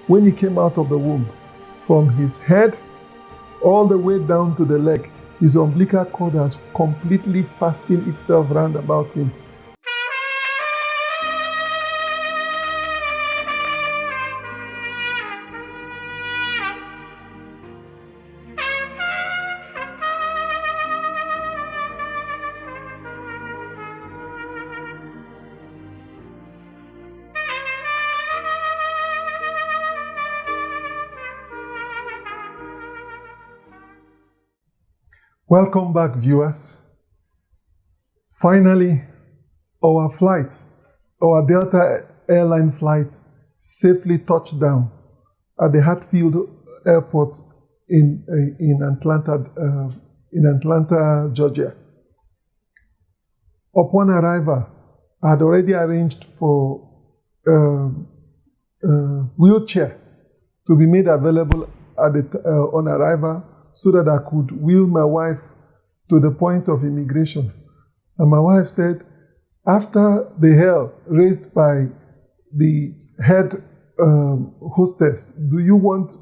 When he came out of the womb, from his head all the way down to the leg, his umbilical cord has completely fastened itself round about him. Welcome back, viewers. Finally, our Delta airline flight safely touched down at the Hartfield Airport in Atlanta, Georgia. Upon arrival, I had already arranged for a wheelchair to be made available on arrival, so that I could wheel my wife to the point of immigration. And my wife said, after the hell raised by the head hostess, do you want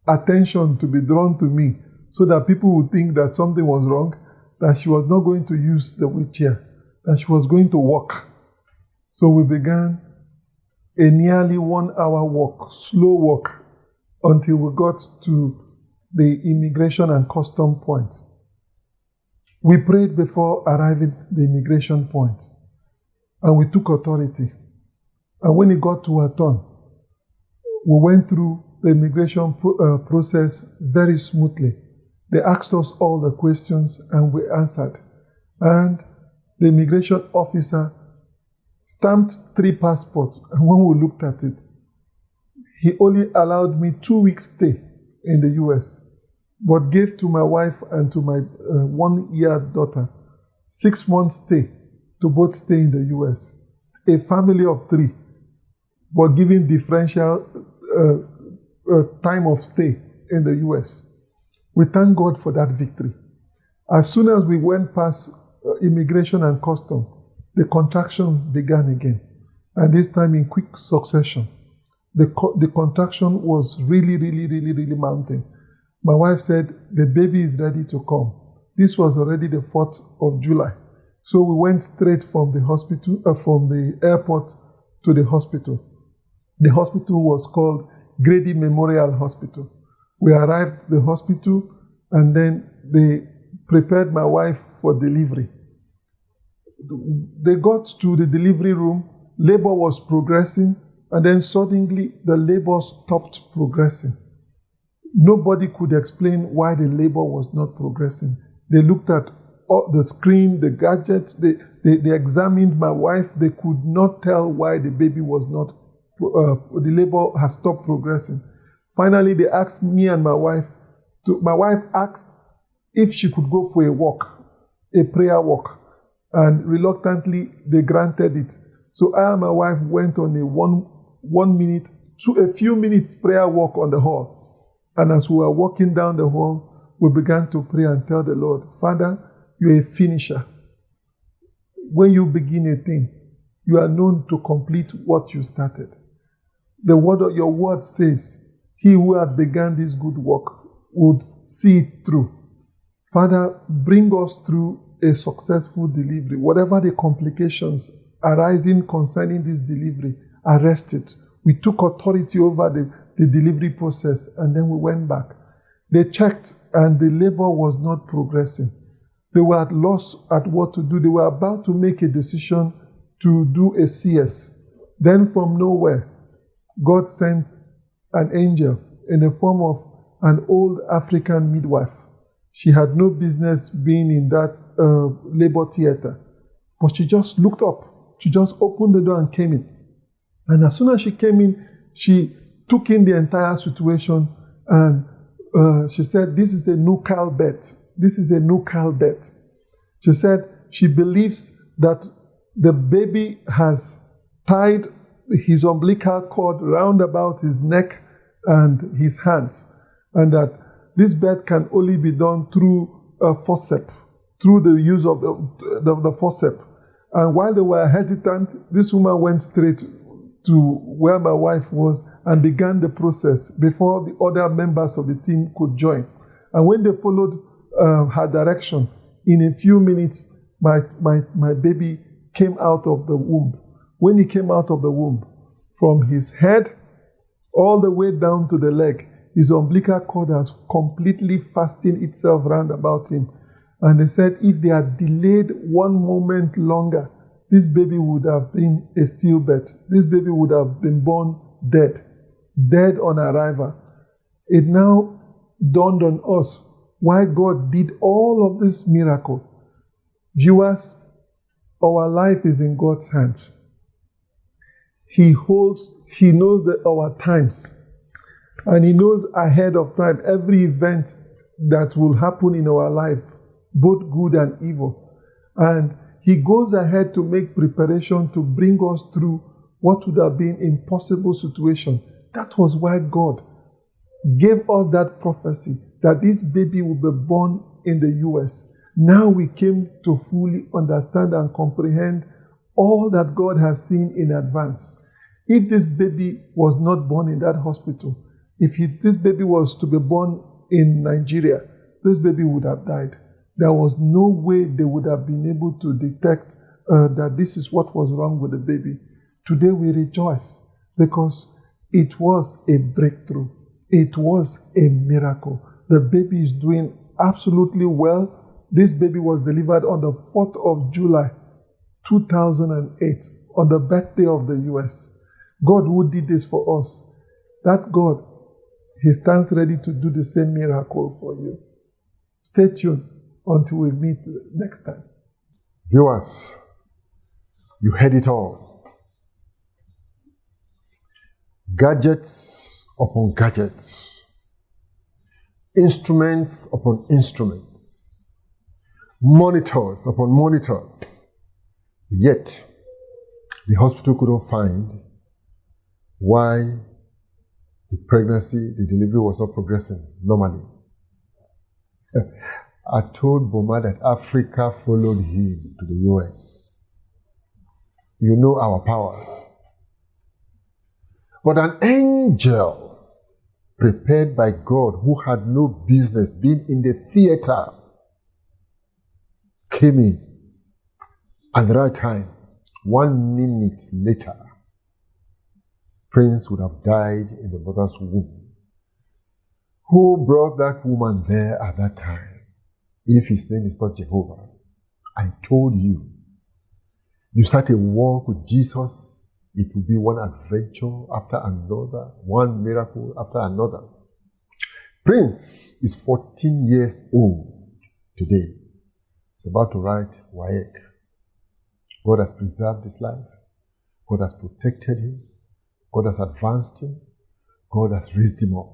attention to be drawn to me so that people would think that something was wrong, that she was not going to use the wheelchair, that she was going to walk? So we began a nearly 1 hour walk, slow walk, until we got to the immigration and custom point. We prayed before arriving at the immigration point, and we took authority. And when it got to our turn, we went through the immigration process very smoothly. They asked us all the questions, and we answered. And the immigration officer stamped 3 passports, and when we looked at it, he only allowed me 2 weeks stay in the US, but gave to my wife and to my 1-year daughter 6 months stay to both stay in the US. A family of 3, but giving differential time of stay in the US. We thank God for that victory. As soon as we went past immigration and custom, the contraction began again, and this time in quick succession. The contraction was really mounting. My wife said, the baby is ready to come. This was already the 4th of July. So we went straight from the hospital, from the airport to the hospital. The hospital was called Grady Memorial Hospital. We arrived at the hospital, and then they prepared my wife for delivery. They got to the delivery room, labor was progressing, and then suddenly the labor stopped progressing. Nobody could explain why the labor was not progressing. They looked at the screen, the gadgets, they examined my wife. They could not tell why the baby was not, the labor has stopped progressing. Finally, they asked me and my wife asked if she could go for a walk, a prayer walk, and reluctantly they granted it. So I and my wife went on a few minutes prayer walk on the hall. And as we were walking down the hall, we began to pray and tell the Lord, Father, you're a finisher. When you begin a thing, you are known to complete what you started. The word of your word says, he who had begun this good work would see it through. Father, bring us through a successful delivery. Whatever the complications arising concerning this delivery, arrest it. We took authority over the delivery process, and then we went back. They checked, and the labor was not progressing. They were at loss at what to do. They were about to make a decision to do a CS. Then from nowhere, God sent an angel in the form of an old African midwife. She had no business being in that labor theater, but she just looked up. She just opened the door and came in. And as soon as she came in, she took in the entire situation, and she said, this is a Nuchal bet. This is a Nuchal bet. She said she believes that the baby has tied his umbilical cord round about his neck and his hands, and that this bet can only be done through a forceps, through the use of the forceps. And while they were hesitant, this woman went straight to where my wife was and began the process before the other members of the team could join. And when they followed her direction, in a few minutes, my baby came out of the womb. When he came out of the womb, from his head all the way down to the leg, his umbilical cord has completely fastened itself round about him. And they said if they had delayed one moment longer, this baby would have been a stillbirth. This baby would have been born dead on arrival. It now dawned on us why God did all of this miracle. Viewers, our life is in God's hands. He knows our times. And He knows ahead of time every event that will happen in our life, both good and evil. And He goes ahead to make preparation to bring us through what would have been impossible situation. That was why God gave us that prophecy that this baby will be born in the US. Now we came to fully understand and comprehend all that God has seen in advance. If this baby was not born in that hospital, if this baby was to be born in Nigeria, this baby would have died. There was no way they would have been able to detect that this is what was wrong with the baby. Today we rejoice because it was a breakthrough. It was a miracle. The baby is doing absolutely well. This baby was delivered on the 4th of July, 2008, on the birthday of the US. God who did this for us, that God, He stands ready to do the same miracle for you. Stay tuned until we meet next time. Viewers, you heard it all. Gadgets upon gadgets. Instruments upon instruments. Monitors upon monitors. Yet, the hospital couldn't find why the pregnancy, the delivery was not progressing normally. I told Boma that Africa followed him to the US. You know our power. But an angel prepared by God who had no business being in the theater came in at the right time. 1 minute later, Prince would have died in the mother's womb. Who brought that woman there at that time? If his name is not Jehovah, I told you, you start a walk with Jesus, it will be one adventure after another, one miracle after another. Prince is 14 years old today. He's about to write WAEC. God has preserved his life. God has protected him. God has advanced him. God has raised him up.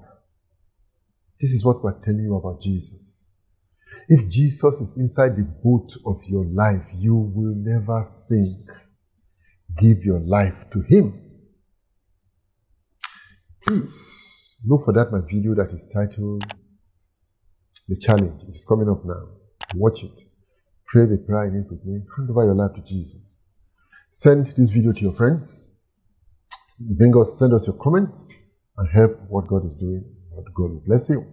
This is what we're telling you about Jesus. If Jesus is inside the boat of your life, you will never sink. Give your life to him. Please look for that my video that is titled The Challenge. It's coming up now. Watch it. Pray the prayer in it with me. Hand over your life to Jesus. Send this video to your friends. Send us your comments and help what God is doing. God will bless you.